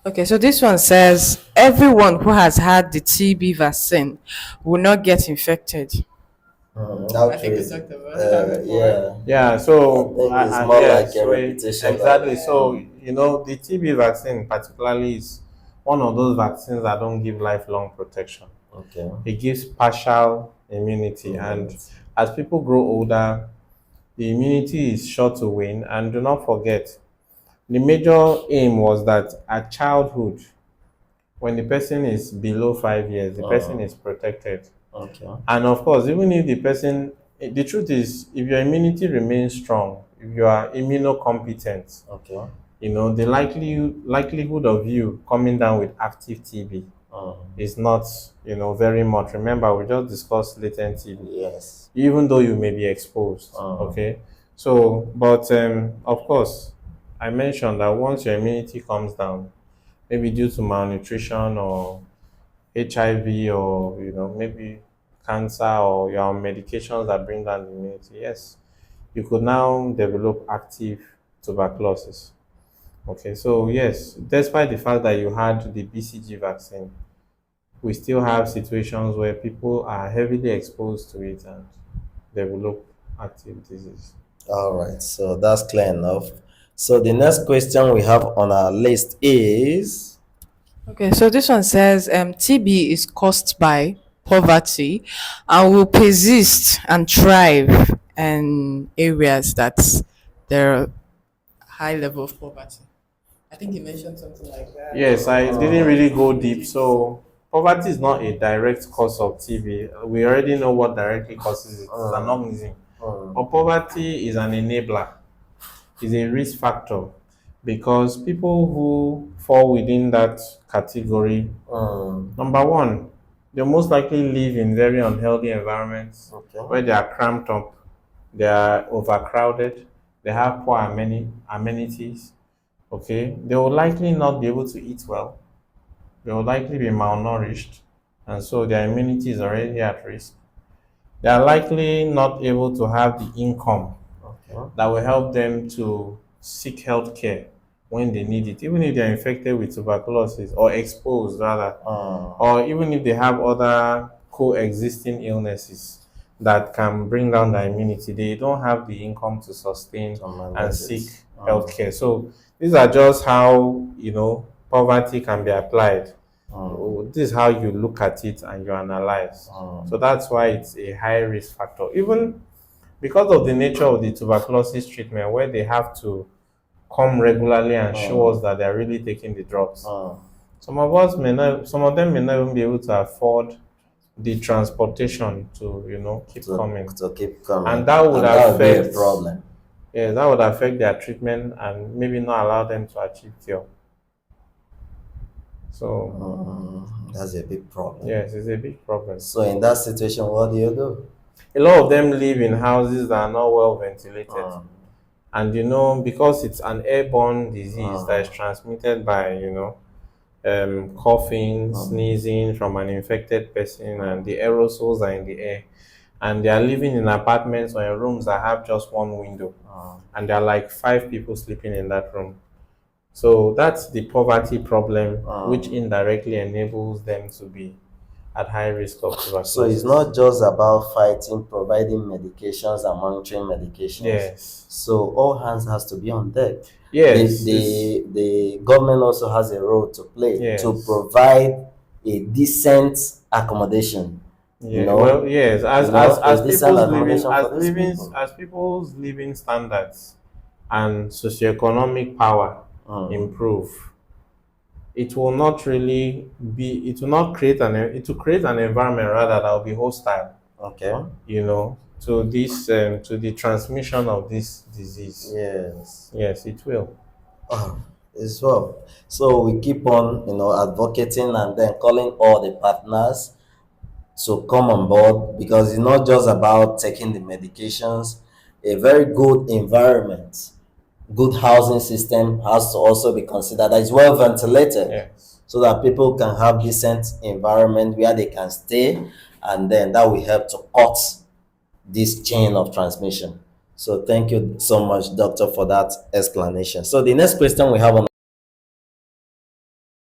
Okay, so this one says everyone who has had the TB vaccine will not get infected. I think we Okay. talked about that before. Yeah. Yeah, I so think it's more like yes, a repetition of. exactly. So the TB vaccine particularly is one of those vaccines that don't give lifelong protection. Okay. It gives partial immunity, and Immunity. as people grow older, the immunity is sure to wane. And do not forget, the major aim was that at childhood, when the person is below 5 years, the person is protected. Okay. And of course, even if the person, the truth is, if your immunity remains strong, if you are immunocompetent, Okay. the likelihood of you coming down with active TB is not, very much. Remember, we just discussed latent TB, Yes. even though you may be exposed. Okay. So, but of course, I mentioned that once your immunity comes down, maybe due to malnutrition or HIV, or maybe cancer, or you're on medications that bring down the immunity, yes, you could now develop active tuberculosis. Okay, so yes, despite the fact that you had the BCG vaccine, we still have situations where people are heavily exposed to it and develop active disease. All right. So that's clear enough. So the next question we have on our list is. Okay, so this one says TB is caused by poverty and will persist and thrive in areas that there are high level of poverty. I think you mentioned something like that. Yes, I didn't really go deep. So poverty is not a direct cause of TB. We already know what directly causes it. It's an organism. But poverty is an enabler, is a risk factor, because people who fall within that category, number one, they most likely live in very unhealthy environments Okay. where they are cramped up, they are overcrowded, they have poor amenities. Okay, they will likely not be able to eat well, they will likely be malnourished, and so their immunity is already at risk. They are likely not able to have the income Okay. that will help them to seek health care when they need it, even if they're infected with tuberculosis, or exposed rather, or even if they have other coexisting illnesses that can bring down their immunity, they don't have the income to sustain To and manage seek it. health care. So these are just how poverty can be applied. This is how you look at it and you analyze. So that's why it's a high risk factor. Even because of the nature of the tuberculosis treatment, where they have to come regularly and show us that they're really taking the drugs. Some of them may not even be able to afford the transportation to, keep coming. To keep coming. And that would that would be a affect, problem. yeah, that would affect their treatment and maybe not allow them to achieve cure. So, That's a big problem. yes, it's a big problem. So in that situation, what do you do? A lot of them live in houses that are not well ventilated. And because it's an airborne disease that is transmitted by, coughing, sneezing from an infected person, and the aerosols are in the air. And they are living in apartments or in rooms that have just one window. And there are like 5 people sleeping in that room. So that's the poverty problem, which indirectly enables them to be at high risk of tuberculosis. So it's not just about fighting, providing medications and monitoring medications. Yes. So all hands has to be on deck. Yes. The government also has a role to play to Yes. provide a decent accommodation. Yeah. Well, yes. As people's living standards and socioeconomic power improve, it will not create an environment rather that will be hostile, Okay. to this to the transmission of this disease. Yes, it will. As well. So we keep on, advocating and then calling all the partners to come on board, because it's not just about taking the medications. A very good environment, good housing system has to also be considered, that is well ventilated. Yes. So that people can have decent environment where they can stay, and then that will help to cut this chain of transmission. So thank you so much, doctor, for that explanation. So the next question we have on